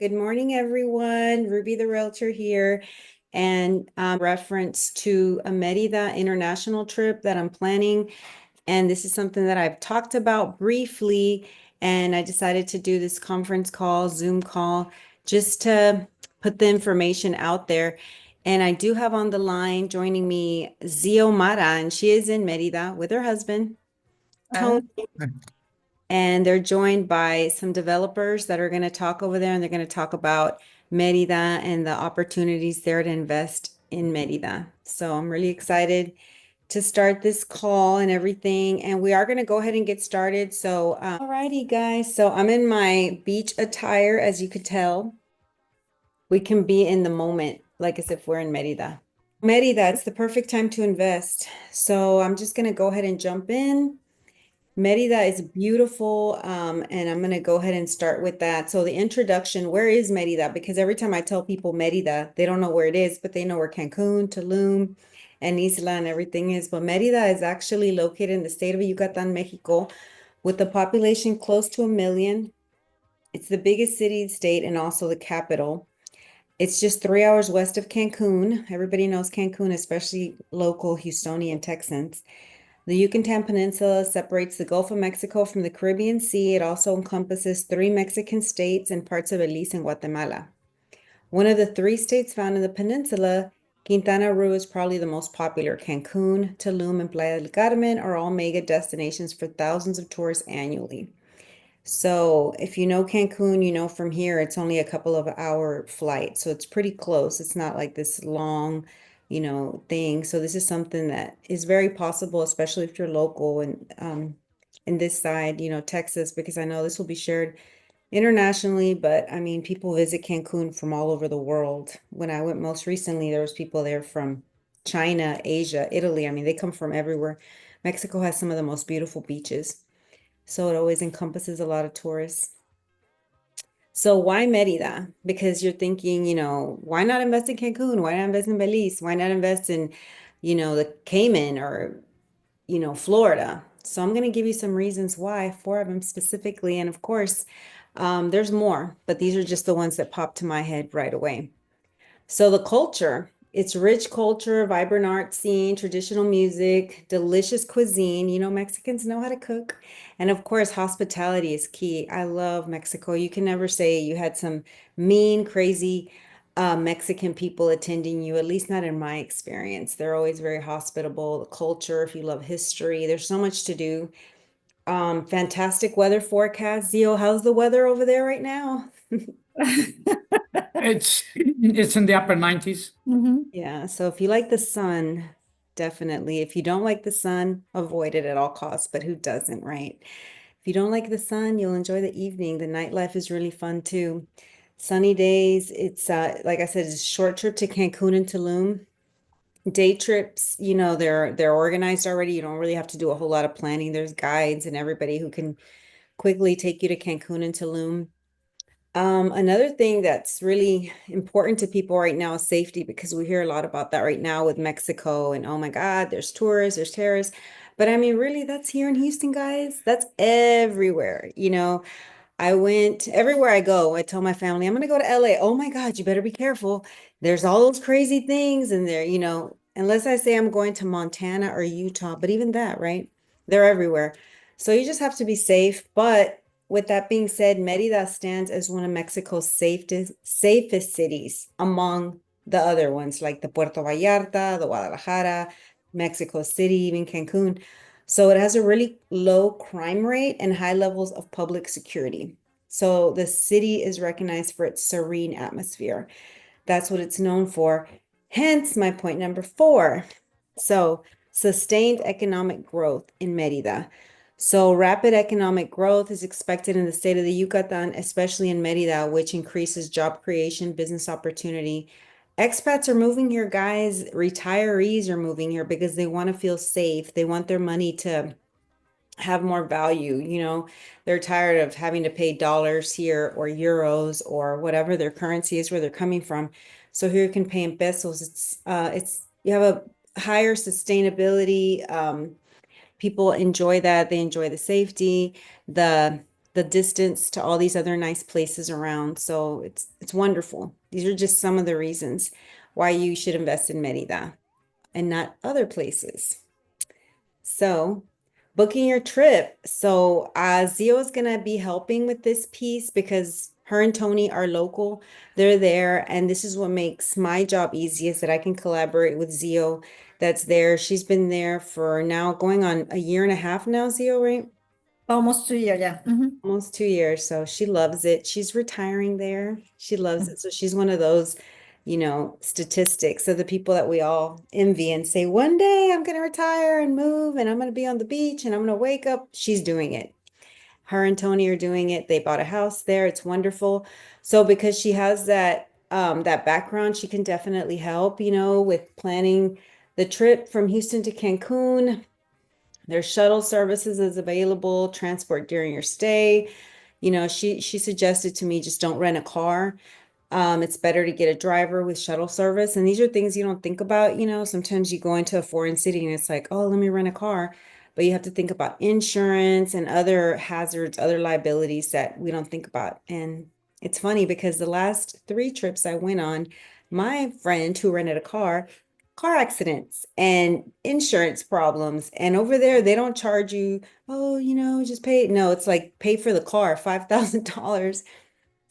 Good morning, everyone. Ruby the Realtor here, and reference to a Merida international trip that I'm planning. And this is something that I've talked about briefly, and I decided to do this conference call, Zoom call, just to put the information out there. And I do have on the line joining me Xiomara, and she is in Merida with her husband, Uh, Tony. And they're joined by some developers that are going to talk over there, and they're going to talk about Merida and the opportunities there to invest in Merida. So I'm really excited to start this call and everything. And we are going to go ahead and get started. So, alrighty, guys. So I'm in my beach attire, as you could tell. We can be in the moment, like as if we're in Merida. Merida, it's the perfect time to invest. So I'm just going to go ahead and jump in. Merida is beautiful, and I'm going to go ahead and start with that. So the introduction, where is Merida? Because every time I tell people Merida, they don't know where it is, but they know where Cancun, Tulum, and Isla and everything is. But Merida is actually located in the state of Yucatan, Mexico, with a population close to 1 million. It's the biggest city, state, and also the capital. It's just 3 hours west of Cancun. Everybody knows Cancun, especially local Houstonian Texans. The Yucatan Peninsula separates the Gulf of Mexico from the Caribbean Sea. It also encompasses 3 Mexican states and parts of Belize and Guatemala. One of the 3 states found in the peninsula, Quintana Roo is probably the most popular. Cancun, Tulum, and Playa del Carmen are all mega destinations for thousands of tourists annually. So if you know Cancun, you know from here it's only a couple of hour flight. So it's pretty close. It's not like this long, thing. So this is something that is very possible, especially if you're local and in this side, Texas, because I know this will be shared internationally, but I mean people visit Cancun from all over the world. When I went most recently, there was people there from China, Asia, Italy. I mean, they come from everywhere. Mexico has some of the most beautiful beaches. So it always encompasses a lot of tourists. So why Merida? Because you're thinking, why not invest in Cancun? Why not invest in Belize? Why not invest in, the Cayman or, Florida? So I'm going to give you some reasons why, 4 of them specifically. And of course, there's more, but these are just the ones that pop to my head right away. So the culture, it's rich culture, vibrant art scene, traditional music, delicious cuisine. Mexicans know how to cook. And of course, hospitality is key. I love Mexico. You can never say you had some mean, crazy Mexican people attending you, at least not in my experience. They're always very hospitable. The culture, if you love history, there's so much to do. Fantastic weather forecast. Zio, how's the weather over there right now? it's in the upper 90s. Yeah, so if you like the sun, definitely. If you don't like the sun, avoid it at all costs, but who doesn't, right? If you don't like the sun, you'll enjoy the evening. The nightlife is really fun too. Sunny days, it's like I said, it's a short trip to Cancun and Tulum. Day trips, they're organized already. You don't really have to do a whole lot of planning. There's guides and everybody who can quickly take you to Cancun and Tulum. Another thing that's really important to people right now is safety, because we hear a lot about that right now with Mexico and oh my God, there's tourists, there's terrorists. But I mean, really, that's here in Houston, guys. That's everywhere. I went everywhere I go. I tell my family, I'm going to go to LA. Oh my God, you better be careful. There's all those crazy things in there, unless I say I'm going to Montana or Utah, but even that, right? They're everywhere. So you just have to be safe. But with that being said, Merida stands as one of Mexico's safest cities among the other ones, like the Puerto Vallarta, the Guadalajara, Mexico City, even Cancun. So it has a really low crime rate and high levels of public security. So the city is recognized for its serene atmosphere. That's what it's known for. Hence my point number 4. So sustained economic growth in Merida. So rapid economic growth is expected in the state of the Yucatan, especially in Merida, which increases job creation, business opportunity. Expats are moving here, guys. Retirees are moving here because they want to feel safe. They want their money to have more value. They're tired of having to pay dollars here or euros or whatever their currency is where they're coming from. So here you can pay in pesos. It's you have a higher sustainability. People enjoy that. They enjoy the safety. The the distance to all these other nice places around. So it's wonderful. These are just some of the reasons why you should invest in Merida and not other places. So, booking your trip. So, Zio is going to be helping with this piece because her and Tony are local. They're there, and this is what makes my job easy is that I can collaborate with Zio that's there. She's been there for now going on a year and a half now, Zio, right? Almost 2 years, yeah. Almost 2 years. So she loves it. She's retiring there. She loves it. So she's one of those, statistics of the people that we all envy and say, one day I'm going to retire and move and I'm going to be on the beach and I'm going to wake up. She's doing it. Her and Tony are doing it. They bought a house there. It's wonderful. So because she has that background, she can definitely help, with planning the trip from Houston to Cancun. There's shuttle services is available, transport during your stay. She suggested to me just don't rent a car. It's better to get a driver with shuttle service. And these are things you don't think about. Sometimes you go into a foreign city and it's like, oh, let me rent a car. But you have to think about insurance and other hazards, other liabilities that we don't think about. And it's funny because the last 3 trips I went on, my friend who rented a car accidents and insurance problems. And over there, they don't charge you, oh, just pay. No, it's like pay for the car, $5,000.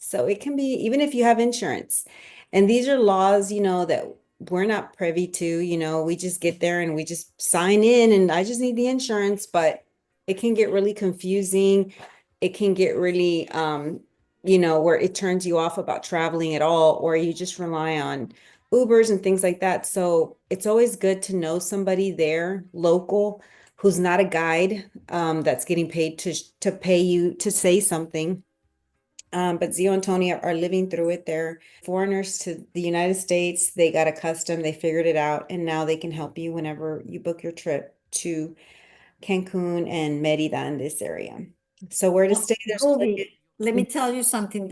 So it can be, even if you have insurance. And these are laws, that we're not privy to, we just get there and we just sign in and I just need the insurance, but it can get really confusing. It can get really, where it turns you off about traveling at all, or you just rely on Ubers and things like that. So it's always good to know somebody there, local, who's not a guide, that's getting paid to pay you to say something. But Zio and Tony are living through it. They're foreigners to the United States. They got accustomed, they figured it out, and now they can help you whenever you book your trip to Cancun and Merida in this area. So where to stay, there's Ruby, let me tell you something.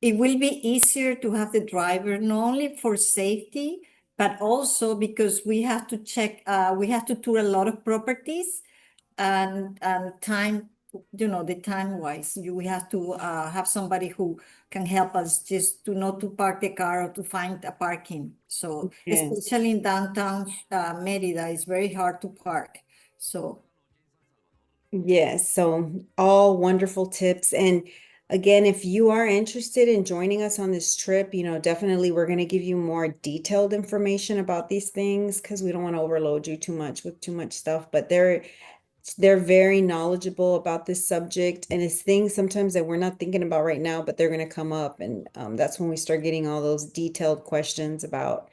It will be easier to have the driver, not only for safety, but also because we have to check, we have to tour a lot of properties and time, the time wise, we have to have somebody who can help us just to not to park the car or to find a parking. So Yes. especially in downtown Merida, it's very hard to park. So Yes, so all wonderful tips. And again, if you are interested in joining us on this trip, definitely we're going to give you more detailed information about these things because we don't want to overload you too much with too much stuff. But they're very knowledgeable about this subject, and it's things sometimes that we're not thinking about right now, but they're going to come up. And that's when we start getting all those detailed questions about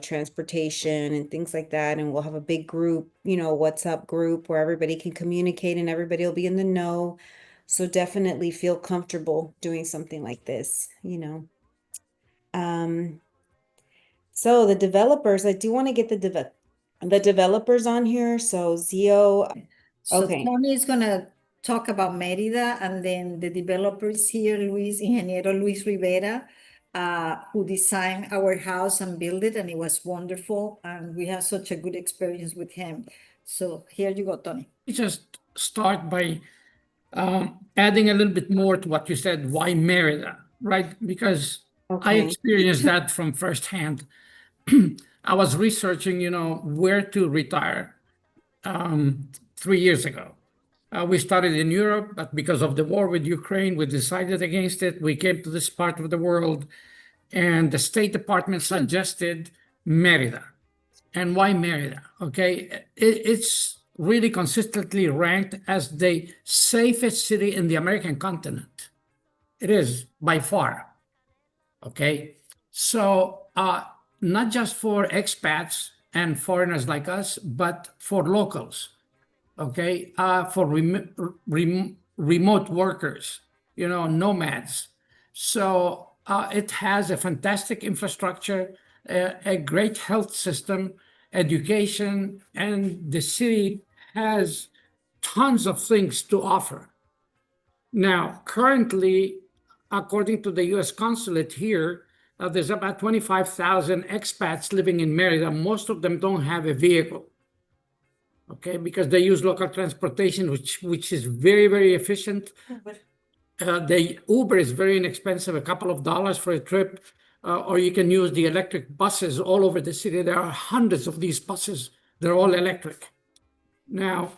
transportation and things like that. And we'll have a big group, WhatsApp group where everybody can communicate and everybody will be in the know. So definitely feel comfortable doing something like this. Um, so the developers, I do want to get the developers on here. So Zio, So okay. Tony is gonna talk about Mérida, and then the developer is here, Ingeniero Luis Rivera, who designed our house and built it, and it was wonderful, and we had such a good experience with him. So here you go, Tony. Just start by adding a little bit more to what you said. Why Merida, right? Because I Okay. experienced that from firsthand. I was researching, where to retire 3 years ago. We started in Europe, but because of the war with Ukraine, we decided against it. We came to this part of the world, and the State Department suggested Merida. And why Merida? Okay, it's really consistently ranked as the safest city in the American continent. It is by far. Okay, so not just for expats and foreigners like us, but for locals. Okay, for remote workers, nomads. So it has a fantastic infrastructure, a great health system, education, and the city has tons of things to offer. Now, currently, according to the US consulate here, there's about 25,000 expats living in Merida. Most of them don't have a vehicle. okay, because they use local transportation, which is very, very efficient. The Uber is very inexpensive, a couple of dollars for a trip, or you can use the electric buses all over the city. There are hundreds of these buses. They're all electric. Now,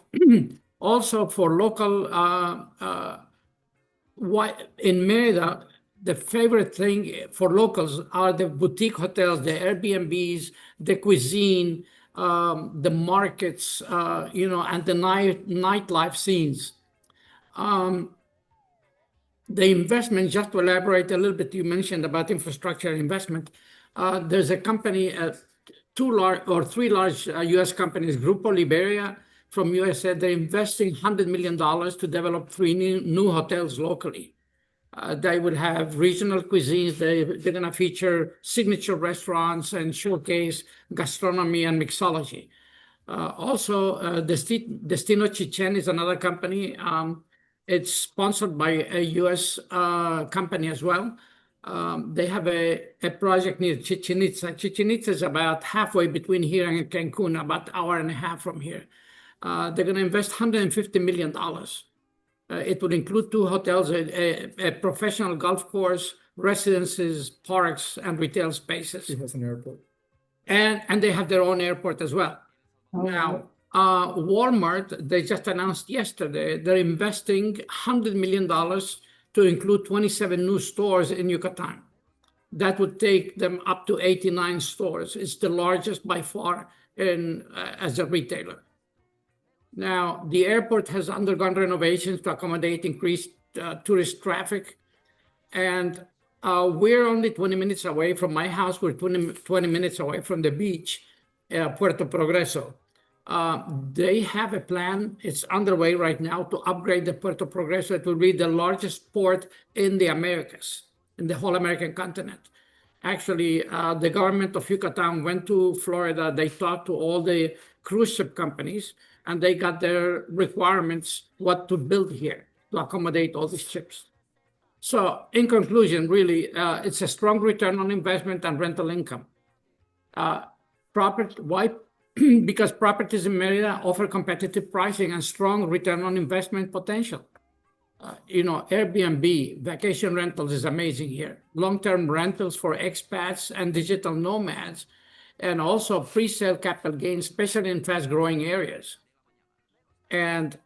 also for local, in Merida, the favorite thing for locals are the boutique hotels, the Airbnbs, the cuisine, the markets, and the nightlife scenes. The investment, just to elaborate a little bit, you mentioned about infrastructure investment. There's a company, three large U.S. companies, Grupo Liberia from USA. They're investing $100 million to develop three new hotels locally. They will have regional cuisines. They're going to feature signature restaurants and showcase gastronomy and mixology. Also, Destino Chichen is another company. It's sponsored by a U.S. company as well. They have a project near Chichen Itza. Chichen Itza is about halfway between here and Cancun, about an hour and a half from here. They're going to invest $150 million. It would include two hotels, a professional golf course, residences, parks, and retail spaces. It has an airport. And they have their own airport as well. Now, Walmart, they just announced yesterday, they're investing $100 million to include 27 new stores in Yucatan. That would take them up to 89 stores. It's the largest by far as a retailer. Now, the airport has undergone renovations to accommodate increased tourist traffic. And we're only 20 minutes away from my house. We're 20 minutes away from the beach, Puerto Progreso. They have a plan. It's underway right now to upgrade the Puerto Progreso. It will be the largest port in the Americas, in the whole American continent. Actually, the government of Yucatan went to Florida. They talked to all the cruise ship companies, and they got their requirements, what to build here to accommodate all these ships. So in conclusion, really, it's a strong return on investment and rental income. Why? Because properties in Merida offer competitive pricing and strong return on investment potential. Airbnb, vacation rentals is amazing here. Long-term rentals for expats and digital nomads, and also pre-sale capital gains, especially in fast-growing areas. And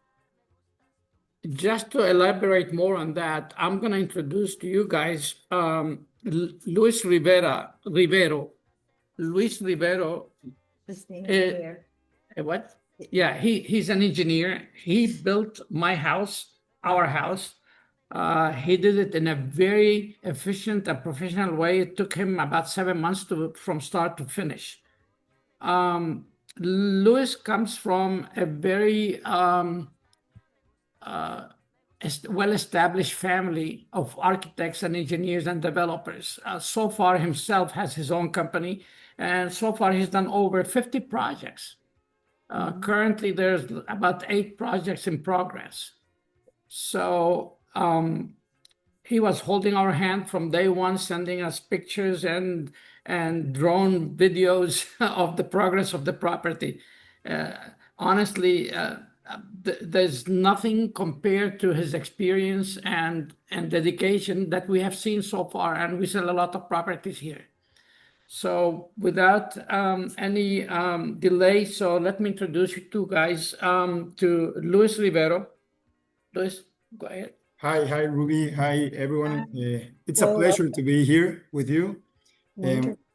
just to elaborate more on that, I'm going to introduce to you guys Luis Rivero. Luis Rivero. What? Yeah, he's an engineer. He built my house, our house. He did it in a very efficient and professional way. It took him about 7 months from start to finish. Luis comes from a very well-established family of architects and engineers and developers. So far himself has his own company, and so far he's done over 50 projects. Currently, there's about 8 projects in progress. So he was holding our hand from day one, sending us pictures and drone videos of the progress of the property. Honestly, there's nothing compared to his experience and dedication that we have seen so far, and we sell a lot of properties here. So without any delay, so let me introduce you two guys to Luis Rivero. Luis, go ahead. Hi, Ruby. Hi, everyone. It's a pleasure to be here with you.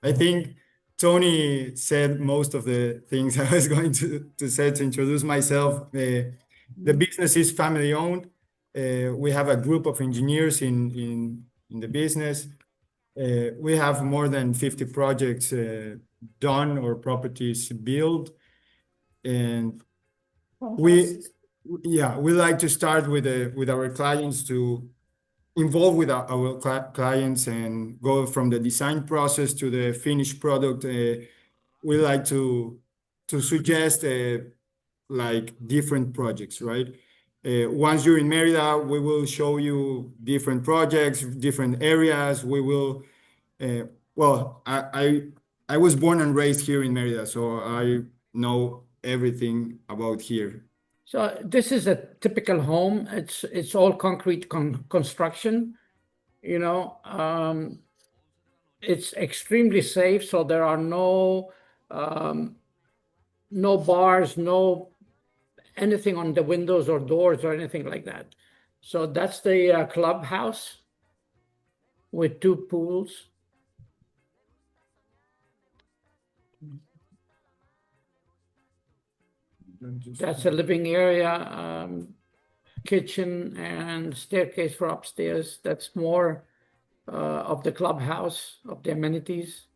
I think Tony said most of the things I was going to say to introduce myself. The business is family owned. We have a group of engineers in the business. We have more than 50 projects done or properties built. And we like to start with our clients, to involve with our clients and go from the design process to the finished product. We like to suggest like different projects, right? Once you're in Merida, we will show you different projects, different areas. We will, I was born and raised here in Merida, so I know everything about here? So this is a typical home. It's all concrete construction, you know. It's extremely safe, so there are no bars, no anything on the windows or doors or anything like that. So that's the clubhouse with 2 pools. That's a living area, kitchen and staircase for upstairs. That's more of the clubhouse, of the amenities.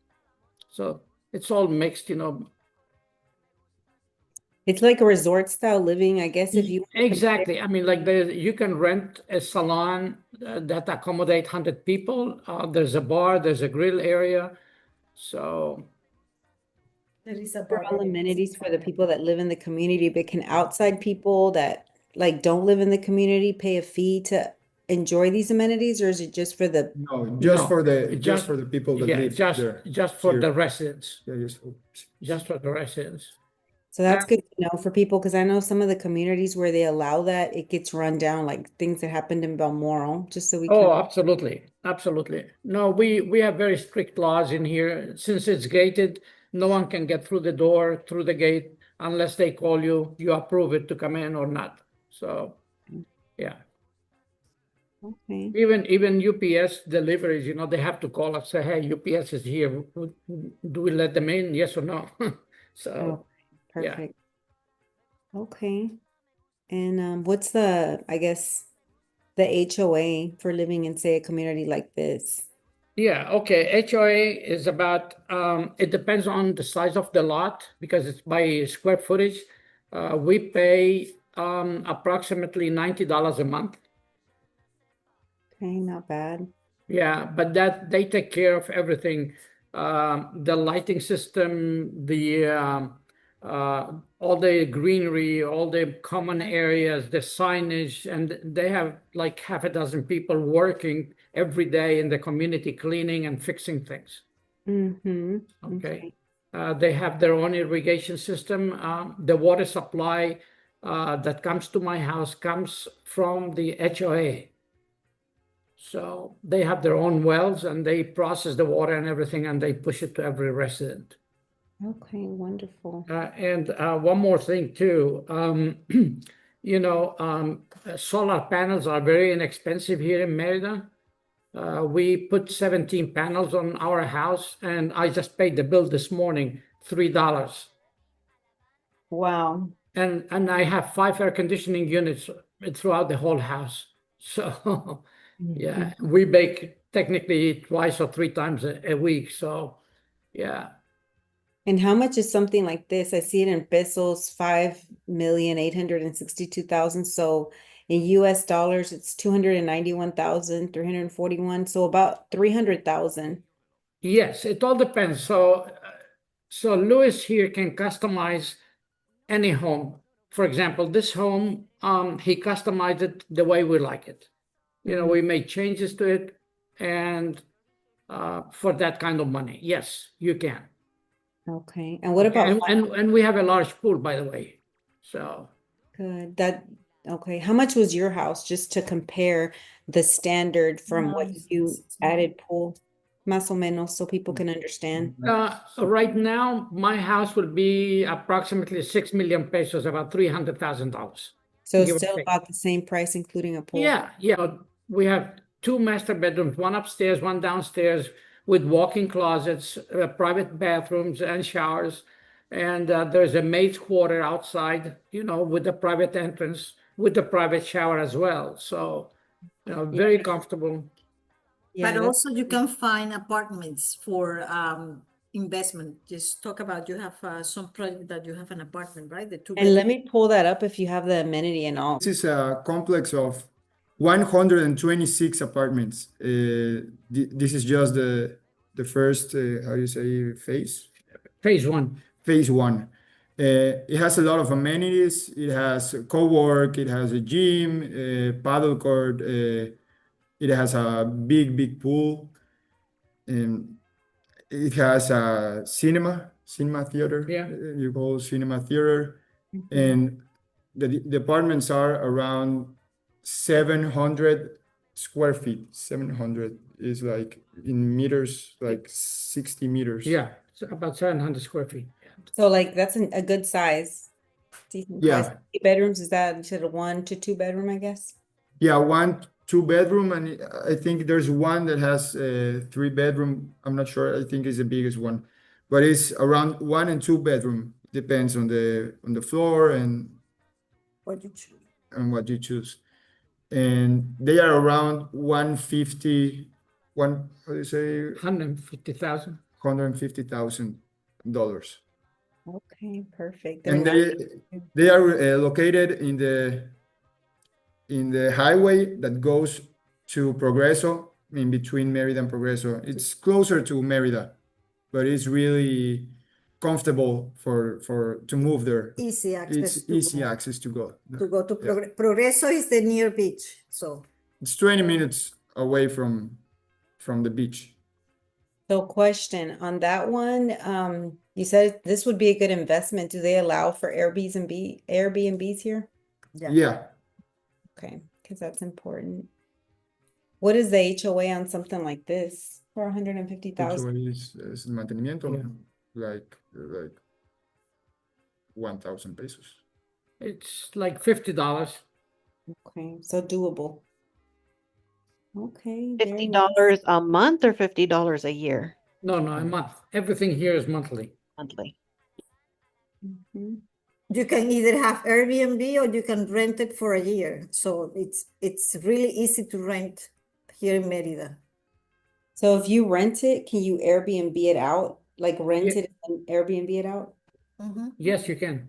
So it's all mixed, you know. It's like a resort style living, I guess, if you Exactly. I mean, like you can rent a salon that accommodate 100 people. There's a bar, there's a grill area. So There is a for all amenities for the people that live in the community, but can outside people that like don't live in the community pay a fee to enjoy these amenities, or is it just for the No, just No, for the just- people that yeah, live there. just for here. the residents, Yeah, just for the residents. so that's good to know for people because I know some of the communities where they allow that, it gets run down, like things that happened in Balmoral, just so we Oh, can. absolutely, absolutely. No, we have very strict laws in here. Since it's gated, no one can get through the door, through the gate, unless they call you, you approve it to come in or not. So, yeah. Okay. Even UPS deliveries, you know, they have to call us, say, hey, UPS is here. Do we let them in? Yes or no? So, Oh, yeah. perfect. Okay. And what's the, I guess, the HOA for living in, say, a community like this? Yeah, okay. HOA is about, it depends on the size of the lot because it's by square footage. We pay approximately $90 a month. Okay, not bad. Yeah, but that they take care of everything. The lighting system, all the greenery, all the common areas, the signage, and they have like half a dozen people working every day in the community cleaning and fixing things. Mm-hmm. Okay. They have their own irrigation system. The water supply that comes to my house comes from the HOA. So they have their own wells and they process the water and everything and they push it to every resident. Okay, wonderful. And one more thing too, you know, solar panels are very inexpensive here in Merida. We put 17 panels on our house and I just paid the bill this morning, $3. Wow. And I have 5 air conditioning units throughout the whole house. So yeah, we bake technically twice or 3 times a week. So yeah. And how much is something like this? I see it in pesos, 5,862,000. So in US dollars, it's 291,341. So about 300,000. Yes, it all depends. So Louis here can customize any home. For example, this home, he customized it the way we like it. You know, we made changes to it, and for that kind of money, yes, you can. Okay. And what about And we have a large pool, by the way. So good that okay. How much was your house just to compare the standard from what you added pool? Más o menos, so people can understand. right now, my house will be approximately 6 million pesos, about $300,000. So Give or still take. about the same price, including a pool. Yeah. We have 2 master bedrooms, one upstairs, one downstairs, with walk-in closets, private bathrooms and showers. And there's a maid's quarter outside, you know, with the private entrance, with the private shower as well. So, you know, very comfortable. Yeah, But that's also you can find apartments for investment. Just talk about, you have some project that you have an apartment, right? The two and let bedroom. me pull that up if you have the amenity and all. This is a complex of 126 apartments. This is just the first, how do you say, phase? Phase 1. Phase 1. It has a lot of amenities. It has co-work, it has a gym, paddle court, it has a big pool, and it has a cinema theater. Yeah. You call cinema theater. And the apartments are around 700 square feet. 700 is like in meters, like 60 meters. Yeah, it's about 700 square feet. So like that's a good size. Decent Yeah. size. 8 bedrooms, is that you said a 1 to 2 bedroom, I guess? Yeah, 1 2 bedroom, and I think there's one that has a 3 bedroom. I'm not sure. I think it's the biggest one, but it's around 1 and 2 bedroom. Depends on the floor and What you choose. what you choose. And they are around 150, what do you say, $150,000. $150,000. Okay, perfect. They're And nice. they are located in the highway that goes to Progreso, in between Merida and Progreso. It's closer to Merida, but it's really comfortable to move there. Easy access It's to easy go. access to go. To go to Yeah. Progreso is the near beach, so. It's 20 minutes away from the beach. So question on that one, you said this would be a good investment. Do they allow for Airbnbs here? Yeah. Okay, because that's important. What is the HOA on something like this for 150,000? Es mantenimiento, Yeah. like 1,000 pesos. It's like $50. Okay, so doable. Okay, very nice. $50 a month or $50 a year No, a month. Everything here is monthly. monthly. Mhm. You can either have Airbnb or you can rent it for a year. So it's really easy to rent here in Merida. So if you rent it, can you Airbnb it out? Like rent Yeah. it and Airbnb it out? Yes, you can.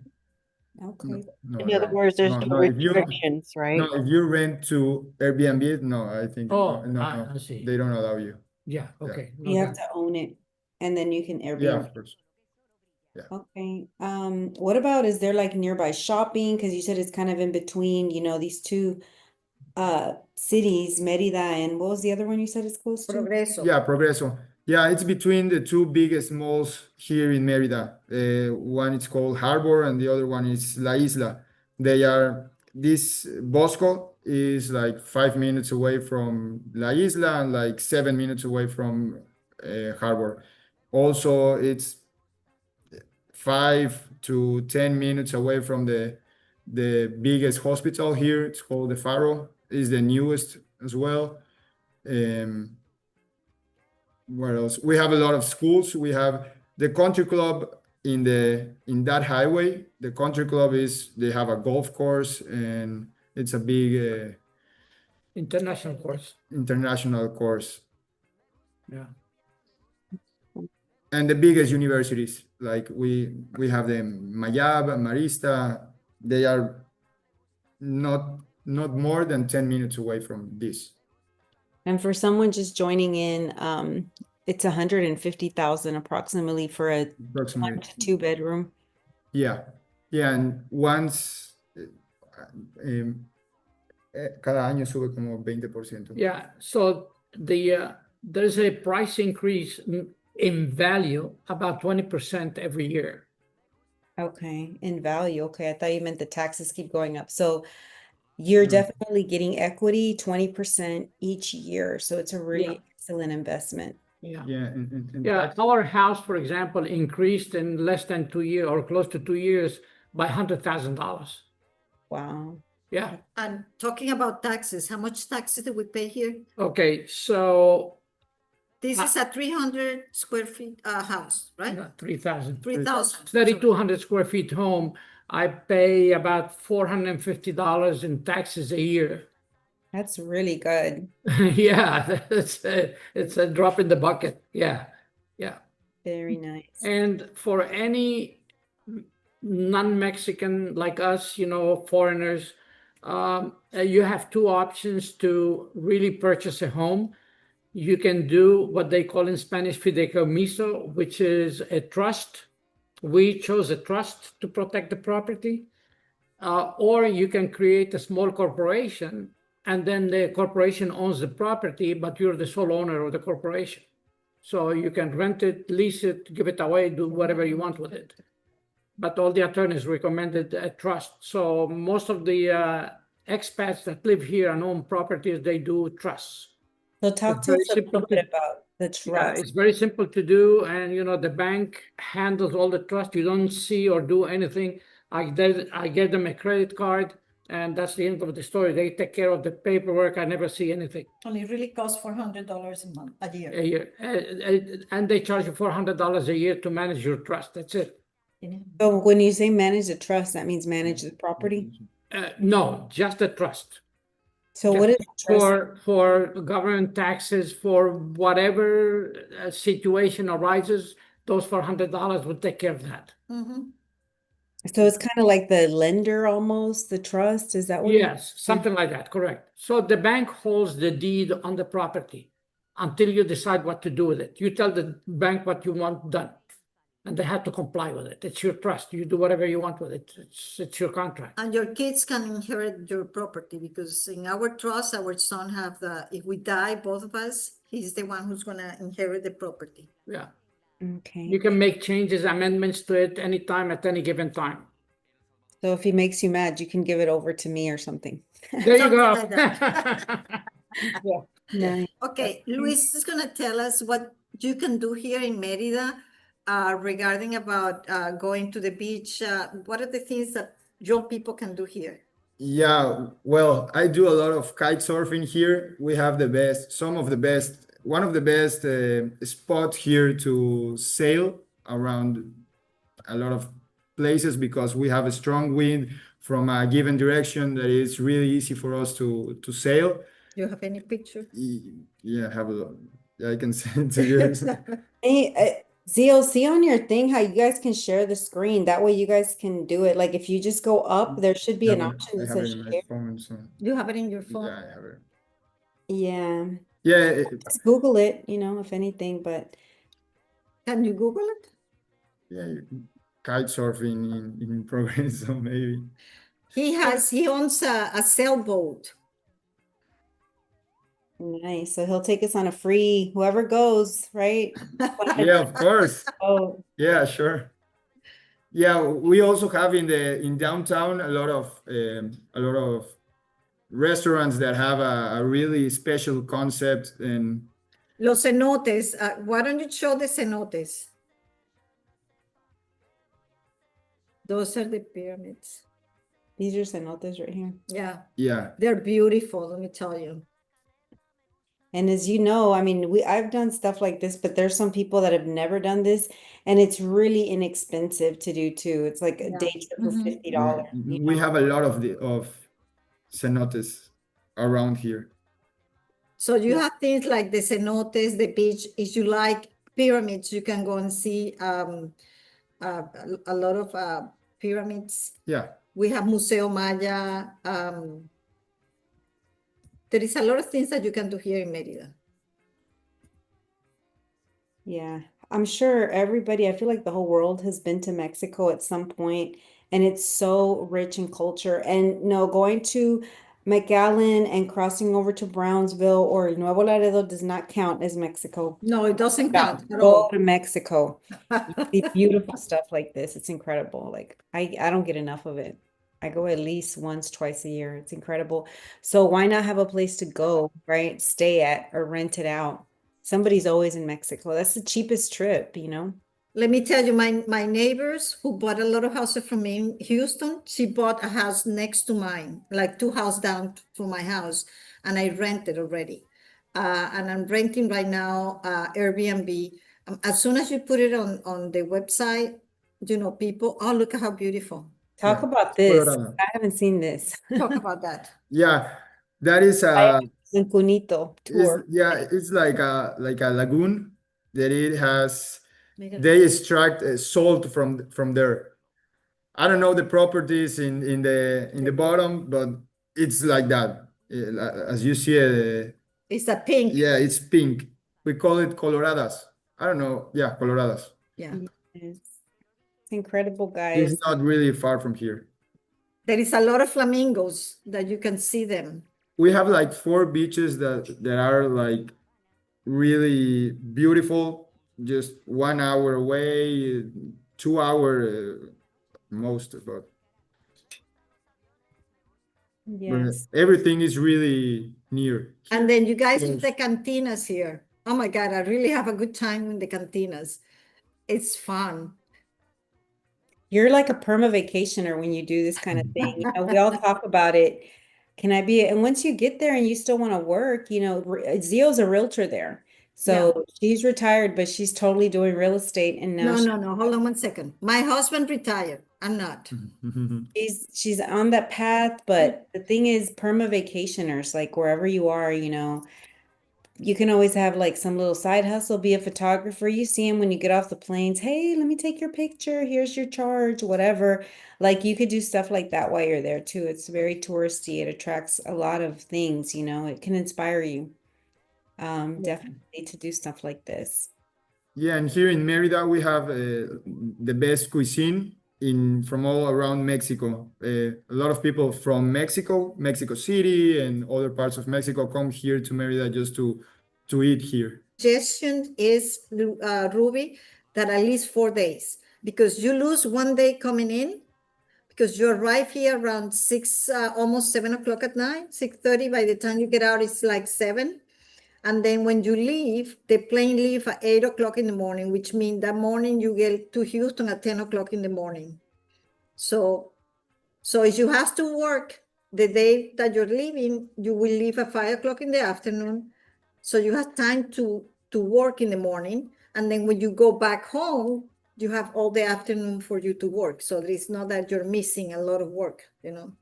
Okay. In other words, there's no if you restrictions, right? no, if you rent to Airbnb, no, I think Oh, no, I see. they don't allow you. Yeah, okay. No, You have then- to own it and then you can Yeah, Airbnb. of course. Okay. What about, is there like nearby shopping? Because you said it's kind of in between, these two cities, Merida and what was the other one you said it's close to? Progreso. Yeah, Progreso. Yeah, it's between the two biggest malls here in Mérida. One is called Harbor and the other one is La Isla. This Bosco is like 5 minutes away from La Isla and like 7 minutes away from Harbor. Also, it's 5 to 10 minutes away from the biggest hospital here. It's called the Faro. It's the newest as well. What else? We have a lot of schools. We have the country club in that highway. The country club they have a golf course and it's a big International course. international course. Yeah. And the biggest universities, like we have them, Mayab, Marista, they are not more than 10 minutes away from this. And for someone just joining in, it's 150,000 approximately for a 1 Approximately. to 2 bedroom. Yeah. And once cada año sube como 20%. Yeah, so there's a price increase in value about 20% every year. Okay, in value. Okay, I thought you meant the taxes keep going up. So you're definitely getting equity 20% each year. So it's a really excellent investment. Yeah. Yeah. And Yeah, our house, for example, increased in less than 2 years or close to 2 years by $100,000. Wow. Yeah. And talking about taxes, how much taxes do we pay here? Okay, so This is a 300 square feet house, right? 3,000. 3,000. 3,200 square feet home. I pay about $450 in taxes a year. That's really good. Yeah, it's a drop in the bucket. Yeah, yeah. Very nice. And for any non-Mexican like us, foreigners, you have two options to really purchase a home. You can do what they call in Spanish fideicomiso, which is a trust. We chose a trust to protect the property. Or you can create a small corporation, and then the corporation owns the property, but you're the sole owner of the corporation. So you can rent it, lease it, give it away, do whatever you want with it. but all the attorneys recommended a trust. So most of the expats that live here and own properties, they do trusts. So talk It's to very us a simple little bit to- about the Yeah, trust. it's very simple to do, and the bank handles all the trust. You don't see or do anything. I get them a credit card, and that's the end of the story. They take care of the paperwork. I never see anything And it really costs $400 a year. a year, and they charge you $400 a year to manage your trust. That's it. So when you say manage the trust, that means manage the property? No, just the trust. So what is the trust? For government taxes, for whatever situation arises, those $400 will take care of that. Mhm. So it's kind of like the lender almost, the trust, is that what it is? Yes, something like that, correct. So the bank holds the deed on the property until you decide what to do with it. You tell the bank what you want done, and they have to comply with it. It's your trust. You do whatever you want with it. It's your contract. And your kids can inherit your property because in our trust, our son if we die, both of us, he's the one who's gonna inherit the property. Yeah. Okay. You can make changes, amendments to it anytime at any given time. So if he makes you mad, you can give it over to me or something. There you go. Something like Nice. Okay, Luis is gonna tell us what you can do here in Mérida regarding about going to the beach. What are the things that young people can do here? Yeah, well, I do a lot of kite surfing here. We have one of the best spots here to sail around a lot of places because we have a strong wind from a given direction that is really easy for us to sail. Do you have any picture? Yeah, I have a lot. I can send to you. Hey, Zio, see on your thing how you guys can share the screen. That way you guys can do it. Like if you just go up, there should be an option I that have it says in my share. phone, so You have it in your phone? yeah, I have it. Yeah. Yeah, Just Google it, if anything, but Can you Google it? yeah, kite surfing in progress, so maybe. He owns a sailboat. nice. So he'll take us on a free, whoever goes, right? Yeah, of course. Oh, Yeah, sure. Yeah, we also have in downtown a lot of restaurants that have a really special concept and Los cenotes. Why don't you show the cenotes? Those are the pyramids. these are cenotes right here. Yeah, yeah. they're beautiful, let me tell you. And as you know, I mean, I've done stuff like this, but there's some people that have never done this, and it's really inexpensive to do too. It's like a Yeah. day trip for Mhm. $50. We have a lot of cenotes around here. So you Yeah. have things like the cenotes, the beach. If you like pyramids, you can go and see a lot of pyramids. Yeah. We have Museo Maya. There is a lot of things that you can do here in Mérida. Yeah, I'm sure everybody, I feel like the whole world has been to Mexico at some point, and it's so rich in culture. And no, going to McAllen and crossing over to Brownsville or Nuevo Laredo does not count as Mexico. No, it doesn't count at Go all. to Mexico. See beautiful stuff like this. It's incredible. Like I don't get enough of it. I go at least once, twice a year. It's incredible. So why not have a place to go, right? Stay at or rent it out. Somebody's always in Mexico. That's the cheapest trip, Let me tell you, my neighbors who bought a lot of houses from me in Houston, she bought a house next to mine, like 2 houses down from my house, and I rented already. And I'm renting right now Airbnb. As soon as you put it on the website, people, oh, look at how beautiful. Talk Yeah. about this. Colorado. I haven't seen this. Talk about that. Yeah, that is a Cancunito tour. it's like a lagoon that it has. Mira. They extract salt from there. I don't know the properties in the bottom, but it's like that. As you see, It's a pink. yeah, it's pink. We call it coloradas. I don't know. Yeah, coloradas. Yeah. Yes. It's incredible, guys. It's not really far from here. There is a lot of flamingos that you can see them. We have like 4 beaches that are like really beautiful, just 1 hour away, 2 hour most, but Yes. everything is really near. And then you guys Yes. have the cantinas here. Oh my God, I really have a good time in the cantinas. It's fun. You're like a perma vacationer when you do this kind of thing. You know, we all talk about it. Can I be? And once you get there and you still want to work, you know, Zio's a realtor there. So she's retired, but she's totally doing real estate. And now No. Hold on one second. My husband retired. I'm not. she's on that path. But the thing is, perma vacationers, like wherever you are, you know, you can always have like some little side hustle, be a photographer. You see him when you get off the planes. Hey, let me take your picture. Here's your charge, whatever. Like you could do stuff like that while you're there too. It's very touristy. It attracts a lot of things, you know, it can inspire you. Definitely to do stuff like this. Yeah, and here in Merida we have the best cuisine in from all around Mexico. A lot of people from Mexico, Mexico City, and other parts of Mexico come here to Merida just to eat here. Suggestion is, Ruby, that at least 4 days, because you lose one day coming in, because you arrive here around 6, almost 7 o'clock at night, 6:30. By the time you get out, it's like 7. And then when you leave, the plane leave at 8 o'clock in the morning, which means that morning you get to Houston at 10 o'clock in the morning. So if you have to work the day that you're leaving, you will leave at 5 o'clock in the afternoon. So you have time to work in the morning. And then when you go back home, you have all the afternoon for you to work. So it's not that you're missing a lot of work, you know.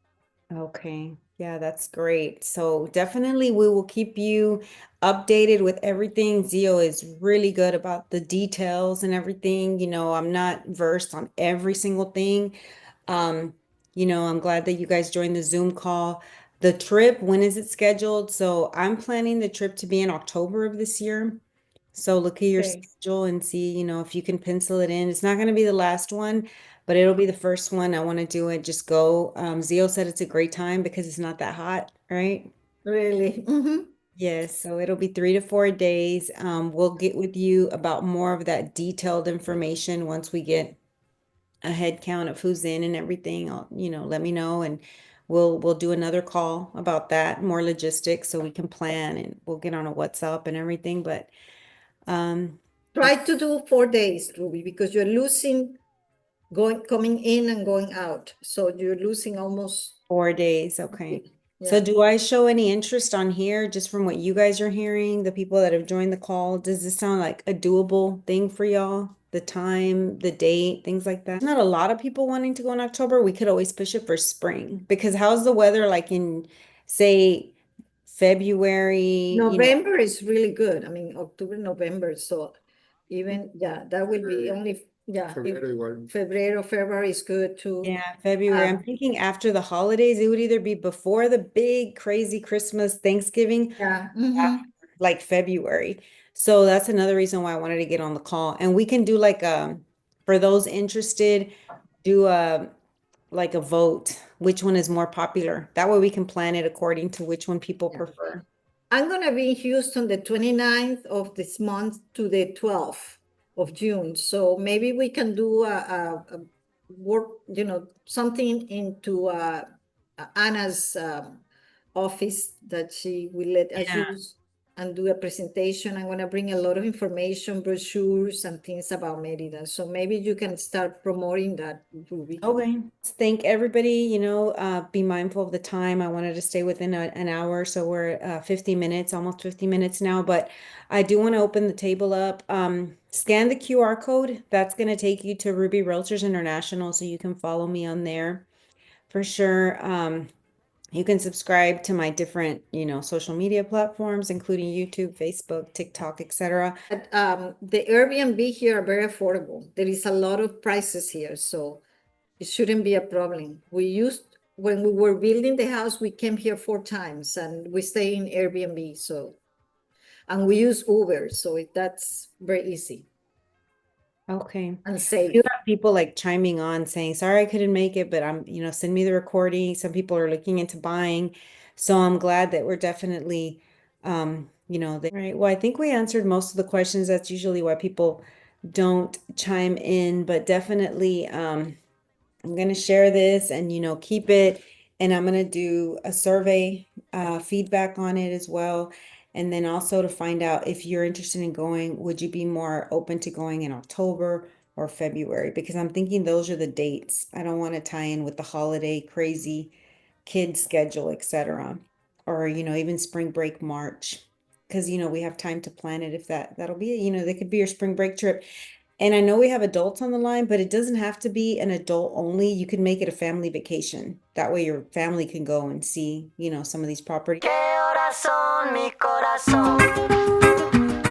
Okay. Yeah, that's great. So definitely we will keep you updated with everything. Zio is really good about the details and everything. You know, I'm not versed on every single thing. Um, you know, I'm glad that you guys joined the Zoom call. The trip, when is it scheduled? So I'm planning the trip to be in October of this year. So look at your Okay. schedule and see, you know, if you can pencil it in. It's not going to be the last one, but it'll be the first one. I want to do it. Just go. Zio said it's a great time because it's not that hot, right? Really? Yes, so it'll be 3 to 4 days. We'll get with you about more of that detailed information once we get a head count of who's in and everything. You know, let me know and we'll do another call about that, more logistics so we can plan and we'll get on a WhatsApp and everything. But Try to do 4 days, Ruby, because you're losing coming in and going out. So you're losing almost 4 days, okay. So Yeah. do I show any interest on here just from what you guys are hearing, the people that have joined the call? Does this sound like a doable thing for y'all? The time, the date, things like that. Not a lot of people wanting to go in October. We could always push it for spring because how's the weather like in, say, February, you know? November is really good. I mean, October, November. So even, that will be only, Febrero igual. February is good too. Yeah, February. I'm thinking after the holidays, it would either be before the big crazy Christmas, Thanksgiving, Yeah. after, like February. So that's another reason why I wanted to get on the call. And we can do like for those interested, do like a vote, which one is more popular. That way we can plan it according to which one people Yeah. prefer. I'm gonna be in Houston the 29th of this month to the 12th of June. So maybe we can do a work, something into Anna's office that she will let us Yeah. use and do a presentation. I'm gonna bring a lot of information, brochures and things about Merida. So maybe you can start promoting that, Ruby. Okay. Thank everybody, you know, be mindful of the time. I wanted to stay within an hour, so we're 50 minutes, almost 50 minutes now, but I do want to open the table up. Scan the QR code. That's going to take you to Ruby Realtors International, so you can follow me on there for sure. You can subscribe to my different, you know, social media platforms, including YouTube, Facebook, TikTok, etc. But the Airbnb here are very affordable. There is a lot of prices here, so it shouldn't be a problem. When we were building the house, we came here 4 times and we stay in Airbnb. And we use Uber, so that's very easy Okay. and You safe. have people like chiming on saying, sorry, I couldn't make it, but I'm, you know, send me the recording. Some people are looking into buying. So I'm glad that we're definitely, you know, right. Well, I think we answered most of the questions. That's usually why people don't chime in, but definitely, I'm going to share this and, keep it. And I'm going to do a survey feedback on it as well. And then also to find out if you're interested in going, would you be more open to going in October or February? Because I'm thinking those are the dates. I don't want to tie in with the holiday crazy kid schedule, etc. Or, even spring break March. Because, we have time to plan it if that'll be it. They could be your spring break trip. And I know we have adults on the line, but it doesn't have to be an adult only. You could make it a family vacation. That way your family can go and see, some of these properties. ¿Qué horas son, mi corazón?